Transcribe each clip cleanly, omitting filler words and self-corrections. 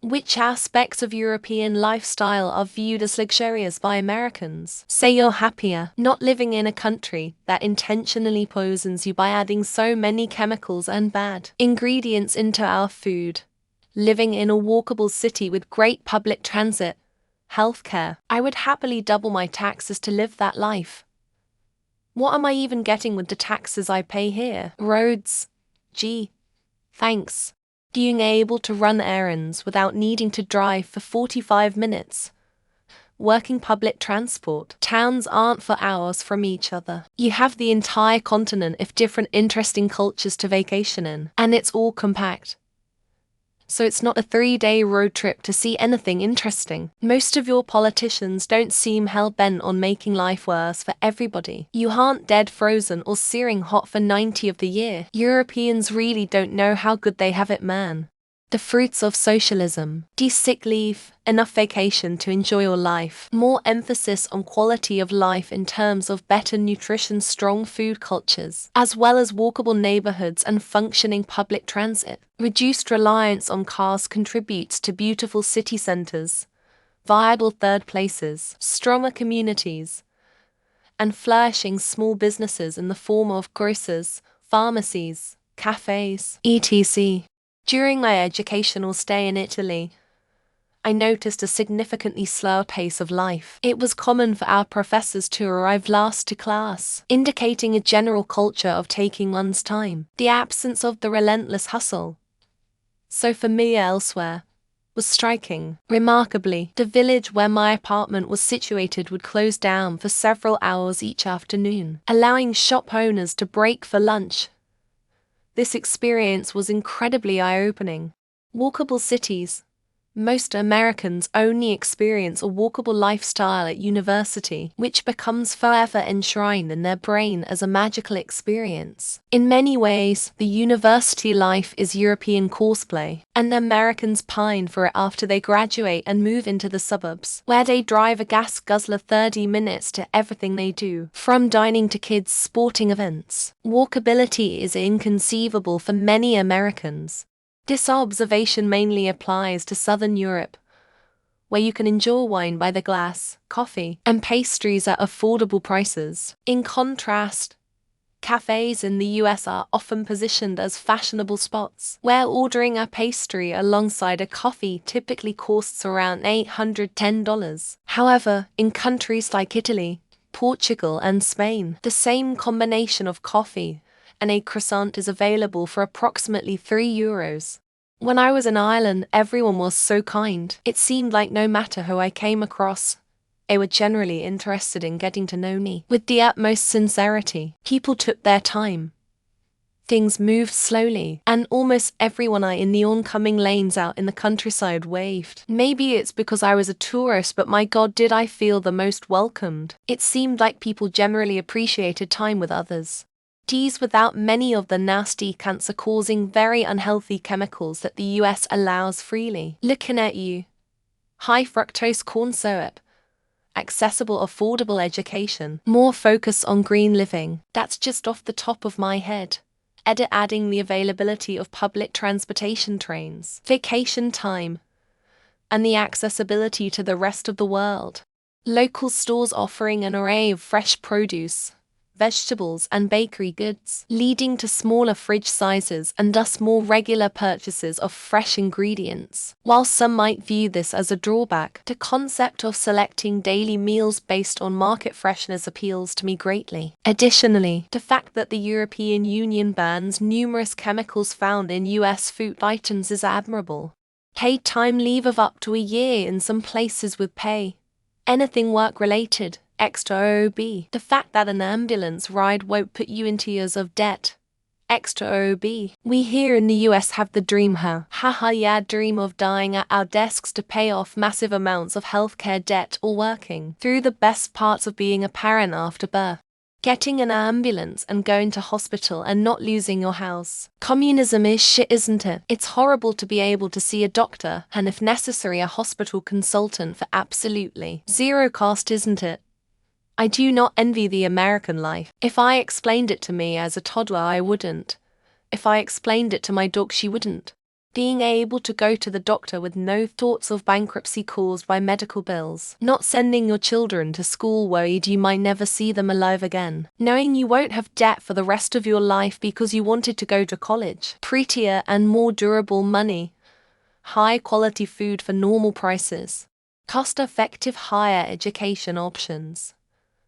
Which aspects of European lifestyle are viewed as luxurious by Americans? Say you're happier not living in a country that intentionally poisons you by adding so many chemicals and bad ingredients into our food. Living in a walkable city with great public transit, healthcare. I would happily double my taxes to live that life. What am I even getting with the taxes I pay here? Roads. Gee, thanks. Being able to run errands without needing to drive for 45 minutes. Working public transport. Towns aren't for hours from each other. You have the entire continent of different interesting cultures to vacation in, and it's all compact. So it's not a 3-day road trip to see anything interesting. Most of your politicians don't seem hell-bent on making life worse for everybody. You aren't dead frozen or searing hot for 90 of the year. Europeans really don't know how good they have it, man. The fruits of socialism. Sick leave, enough vacation to enjoy your life. More emphasis on quality of life in terms of better nutrition, strong food cultures, as well as walkable neighborhoods and functioning public transit. Reduced reliance on cars contributes to beautiful city centers, viable third places, stronger communities, and flourishing small businesses in the form of grocers, pharmacies, cafes, etc. During my educational stay in Italy, I noticed a significantly slower pace of life. It was common for our professors to arrive last to class, indicating a general culture of taking one's time. The absence of the relentless hustle, so familiar elsewhere, was striking. Remarkably, the village where my apartment was situated would close down for several hours each afternoon, allowing shop owners to break for lunch. This experience was incredibly eye-opening. Walkable cities. Most Americans only experience a walkable lifestyle at university, which becomes forever enshrined in their brain as a magical experience. In many ways, the university life is European cosplay, and Americans pine for it after they graduate and move into the suburbs, where they drive a gas guzzler 30 minutes to everything they do, from dining to kids' sporting events. Walkability is inconceivable for many Americans. This observation mainly applies to Southern Europe, where you can enjoy wine by the glass, coffee, and pastries at affordable prices. In contrast, cafes in the US are often positioned as fashionable spots, where ordering a pastry alongside a coffee typically costs around $810. However, in countries like Italy, Portugal, and Spain, the same combination of coffee and a croissant is available for approximately €3. When I was in Ireland, everyone was so kind. It seemed like no matter who I came across, they were generally interested in getting to know me. With the utmost sincerity, people took their time. Things moved slowly, and almost everyone in the oncoming lanes out in the countryside waved. Maybe it's because I was a tourist, but my God, did I feel the most welcomed. It seemed like people generally appreciated time with others. Teas without many of the nasty cancer-causing very unhealthy chemicals that the US allows freely. Looking at you. High fructose corn syrup. Accessible affordable education. More focus on green living. That's just off the top of my head. Adding the availability of public transportation trains. Vacation time. And the accessibility to the rest of the world. Local stores offering an array of fresh produce, vegetables, and bakery goods, leading to smaller fridge sizes and thus more regular purchases of fresh ingredients. While some might view this as a drawback, the concept of selecting daily meals based on market freshness appeals to me greatly. Additionally, the fact that the European Union bans numerous chemicals found in US food items is admirable. Paid time leave of up to a year in some places with pay. Anything work-related. Extra OB. The fact that an ambulance ride won't put you into years of debt. Extra OB. We here in the US have the dream, Haha, yeah, dream of dying at our desks to pay off massive amounts of healthcare debt or working through the best parts of being a parent after birth. Getting an ambulance and going to hospital and not losing your house. Communism is shit, isn't it? It's horrible to be able to see a doctor and if necessary a hospital consultant for absolutely zero cost, isn't it? I do not envy the American life. If I explained it to me as a toddler, I wouldn't. If I explained it to my dog, she wouldn't. Being able to go to the doctor with no thoughts of bankruptcy caused by medical bills. Not sending your children to school worried you might never see them alive again. Knowing you won't have debt for the rest of your life because you wanted to go to college. Prettier and more durable money. High quality food for normal prices. Cost-effective higher education options.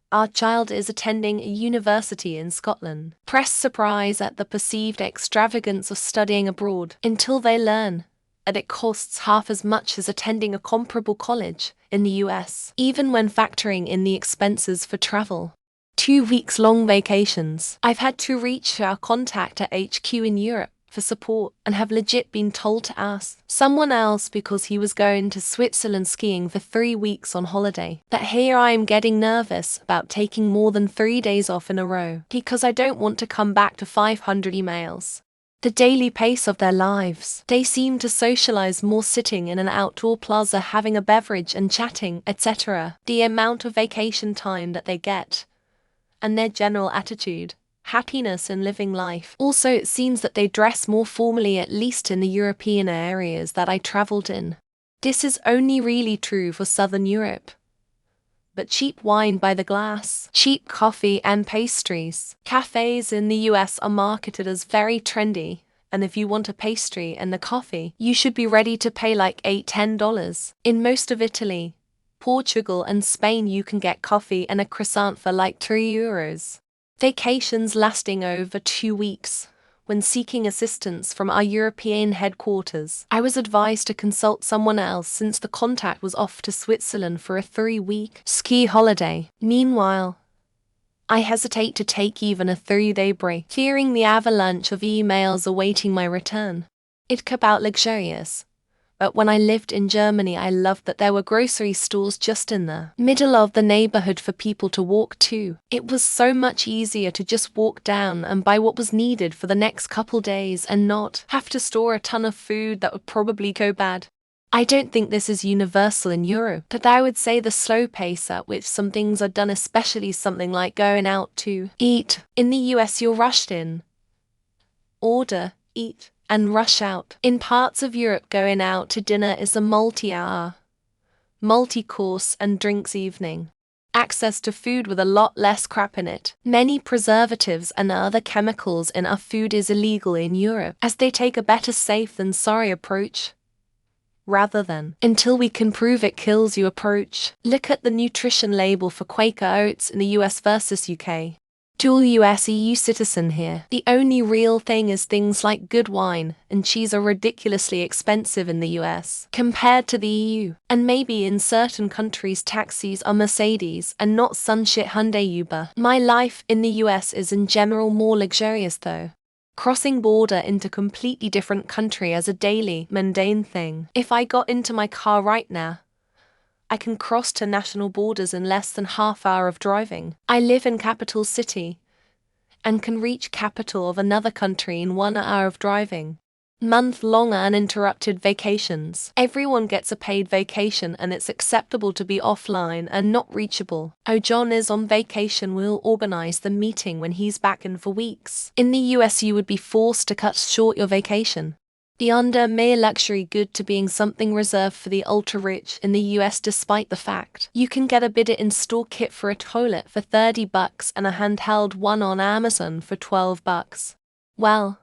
Our child is attending a university in Scotland. Press surprise at the perceived extravagance of studying abroad until they learn that it costs half as much as attending a comparable college in the US, even when factoring in the expenses for travel. 2 weeks long vacations. I've had to reach our contact at HQ in Europe for support and have legit been told to ask someone else because he was going to Switzerland skiing for 3 weeks on holiday. But here I am getting nervous about taking more than 3 days off in a row because I don't want to come back to 500 emails. The daily pace of their lives. They seem to socialize more sitting in an outdoor plaza having a beverage and chatting, etc. The amount of vacation time that they get and their general attitude. Happiness in living life. Also, it seems that they dress more formally, at least in the European areas that I traveled in. This is only really true for Southern Europe. But cheap wine by the glass, cheap coffee and pastries. Cafes in the US are marketed as very trendy, and if you want a pastry and a coffee, you should be ready to pay like $8–10. In most of Italy, Portugal and Spain you can get coffee and a croissant for like €3. Vacations lasting over 2 weeks. When seeking assistance from our European headquarters, I was advised to consult someone else since the contact was off to Switzerland for a 3-week ski holiday. Meanwhile, I hesitate to take even a 3-day break, fearing the avalanche of emails awaiting my return. It could be luxurious. But when I lived in Germany, I loved that there were grocery stores just in the middle of the neighborhood for people to walk to. It was so much easier to just walk down and buy what was needed for the next couple days and not have to store a ton of food that would probably go bad. I don't think this is universal in Europe, but I would say the slow pace at which some things are done, especially something like going out to eat. In the US, you're rushed in. Order, eat, and rush out. In parts of Europe, going out to dinner is a multi-hour, multi-course and drinks evening. Access to food with a lot less crap in it. Many preservatives and other chemicals in our food is illegal in Europe, as they take a better safe than sorry approach, rather than until we can prove it kills you approach. Look at the nutrition label for Quaker oats in the US versus UK. Dual US-EU citizen here. The only real thing is things like good wine and cheese are ridiculously expensive in the US compared to the EU. And maybe in certain countries taxis are Mercedes and not some shit Hyundai Uber. My life in the US is in general more luxurious though. Crossing border into completely different country as a daily, mundane thing. If I got into my car right now, I can cross to national borders in less than half hour of driving. I live in capital city and can reach capital of another country in 1 hour of driving. Month-long uninterrupted vacations. Everyone gets a paid vacation and it's acceptable to be offline and not reachable. Oh, John is on vacation, we'll organize the meeting when he's back in for weeks. In the US you would be forced to cut short your vacation. Beyond a mere luxury good to being something reserved for the ultra-rich in the US, despite the fact you can get a bidder-in-store kit for a toilet for $30 and a handheld one on Amazon for $12. Well,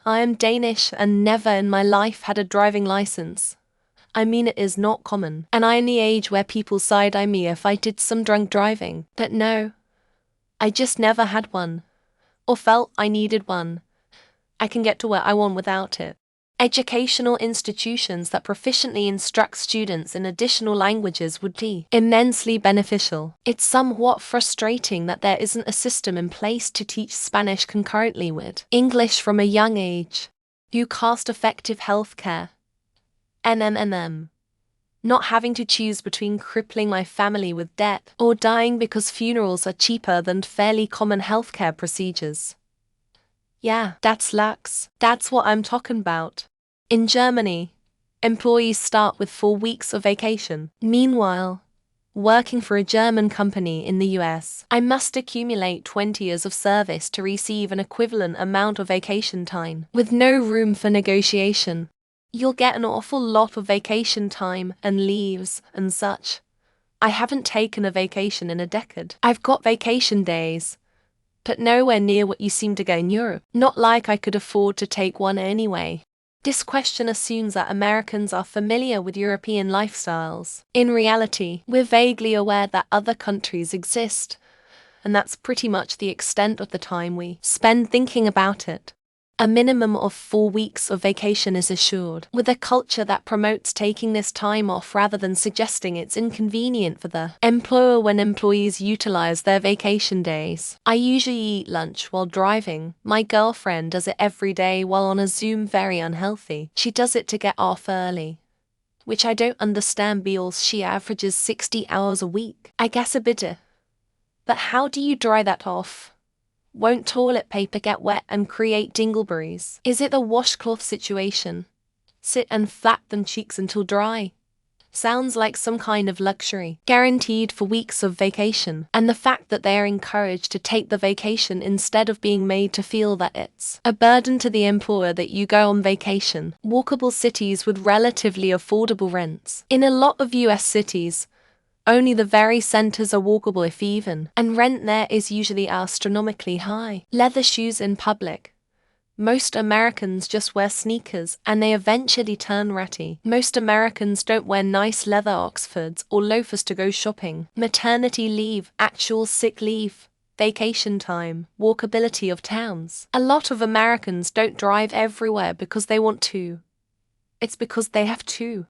I am Danish and never in my life had a driving license. I mean, it is not common, and I am the age where people side-eye me if I did some drunk driving. But no, I just never had one, or felt I needed one. I can get to where I want without it. Educational institutions that proficiently instruct students in additional languages would be immensely beneficial. It's somewhat frustrating that there isn't a system in place to teach Spanish concurrently with English from a young age. You cost-effective healthcare. NMMM. Not having to choose between crippling my family with debt or dying because funerals are cheaper than fairly common healthcare procedures. Yeah, that's lux. That's what I'm talking about. In Germany, employees start with 4 weeks of vacation. Meanwhile, working for a German company in the US, I must accumulate 20 years of service to receive an equivalent amount of vacation time, with no room for negotiation. You'll get an awful lot of vacation time and leaves and such. I haven't taken a vacation in a decade. I've got vacation days, but nowhere near what you seem to get in Europe. Not like I could afford to take one anyway. This question assumes that Americans are familiar with European lifestyles. In reality, we're vaguely aware that other countries exist, and that's pretty much the extent of the time we spend thinking about it. A minimum of 4 weeks of vacation is assured, with a culture that promotes taking this time off rather than suggesting it's inconvenient for the employer when employees utilize their vacation days. I usually eat lunch while driving. My girlfriend does it every day while on a Zoom, very unhealthy. She does it to get off early, which I don't understand because she averages 60 hours a week. I guess a bit. But how do you dry that off? Won't toilet paper get wet and create dingleberries? Is it a washcloth situation? Sit and flap them cheeks until dry. Sounds like some kind of luxury, guaranteed for weeks of vacation. And the fact that they are encouraged to take the vacation instead of being made to feel that it's a burden to the employer that you go on vacation. Walkable cities with relatively affordable rents. In a lot of US cities, only the very centers are walkable if even, and rent there is usually astronomically high. Leather shoes in public. Most Americans just wear sneakers, and they eventually turn ratty. Most Americans don't wear nice leather Oxfords or loafers to go shopping. Maternity leave, actual sick leave, vacation time, walkability of towns. A lot of Americans don't drive everywhere because they want to. It's because they have to.